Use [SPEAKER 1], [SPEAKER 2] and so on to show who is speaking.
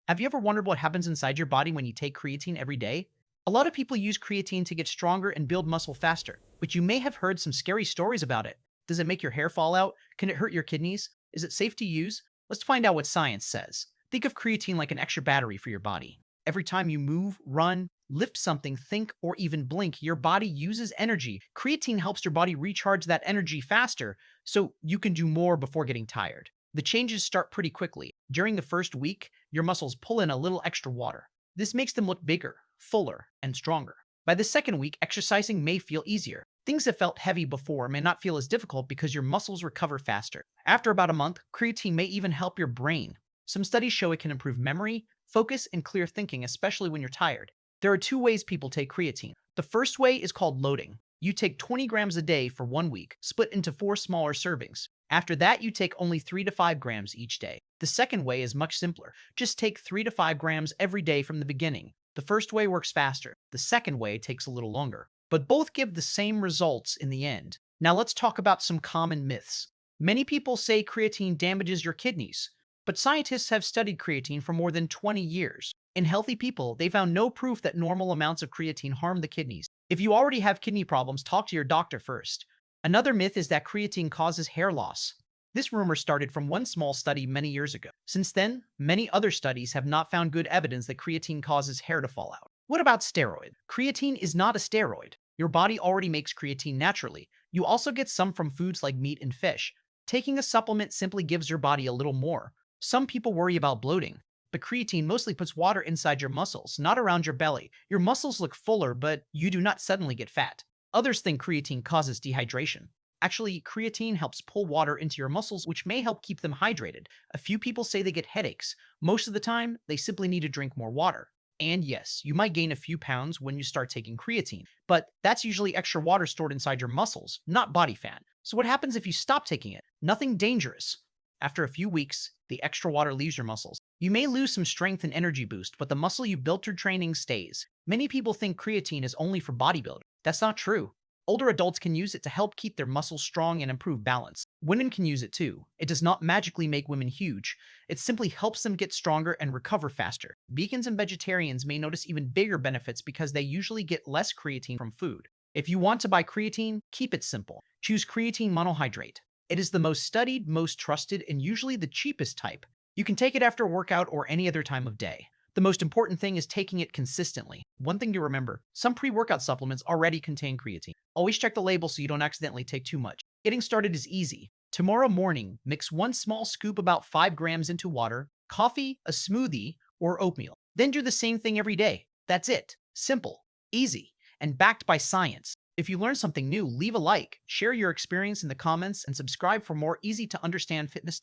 [SPEAKER 1] Have you ever wondered what happens inside your body when you take creatine every day? A lot of people use creatine to get stronger and build muscle faster, but you may have heard some scary stories about it. Does it make your hair fall out? Can it hurt your kidneys? Is it safe to use? Let's find out what science says. Think of creatine like an extra battery for your body. Every time you move, run, lift something, think, or even blink, your body uses energy. Creatine helps your body recharge that energy faster so you can do more before getting tired. The changes start pretty quickly. During the first week, your muscles pull in a little extra water. This makes them look bigger, fuller, and stronger. By the second week, exercising may feel easier. Things that felt heavy before may not feel as difficult because your muscles recover faster. After about a month, creatine may even help your brain. Some studies show it can improve memory, focus, and clear thinking, especially when you're tired. There are two ways people take creatine. The first way is called loading. You take 20 grams a day for 1 week, split into 4 smaller servings. After that, you take only 3 to 5 grams each day. The second way is much simpler. Just take 3 to 5 grams every day from the beginning. The first way works faster. The second way takes a little longer. But both give the same results in the end. Now let's talk about some common myths. Many people say creatine damages your kidneys, but scientists have studied creatine for more than 20 years. In healthy people, they found no proof that normal amounts of creatine harm the kidneys. If you already have kidney problems, talk to your doctor first. Another myth is that creatine causes hair loss. This rumor started from one small study many years ago. Since then, many other studies have not found good evidence that creatine causes hair to fall out. What about steroid? Creatine is not a steroid. Your body already makes creatine naturally. You also get some from foods like meat and fish. Taking a supplement simply gives your body a little more. Some people worry about bloating, but creatine mostly puts water inside your muscles, not around your belly. Your muscles look fuller, but you do not suddenly get fat. Others think creatine causes dehydration. Actually, creatine helps pull water into your muscles, which may help keep them hydrated. A few people say they get headaches. Most of the time, they simply need to drink more water. And yes, you might gain a few pounds when you start taking creatine, but that's usually extra water stored inside your muscles, not body fat. So what happens if you stop taking it? Nothing dangerous. After a few weeks, the extra water leaves your muscles. You may lose some strength and energy boost, but the muscle you built through training stays. Many people think creatine is only for bodybuilders. That's not true. Older adults can use it to help keep their muscles strong and improve balance. Women can use it too. It does not magically make women huge. It simply helps them get stronger and recover faster. Vegans and vegetarians may notice even bigger benefits because they usually get less creatine from food. If you want to buy creatine, keep it simple. Choose creatine monohydrate. It is the most studied, most trusted, and usually the cheapest type. You can take it after a workout or any other time of day. The most important thing is taking it consistently. One thing to remember, some pre-workout supplements already contain creatine. Always check the label so you don't accidentally take too much. Getting started is easy. Tomorrow morning, mix 1 small scoop about 5 grams into water, coffee, a smoothie, or oatmeal. Then do the same thing every day. That's it. Simple, easy, and backed by science. If you learn something new, leave a like, share your experience in the comments, and subscribe for more easy to understand fitness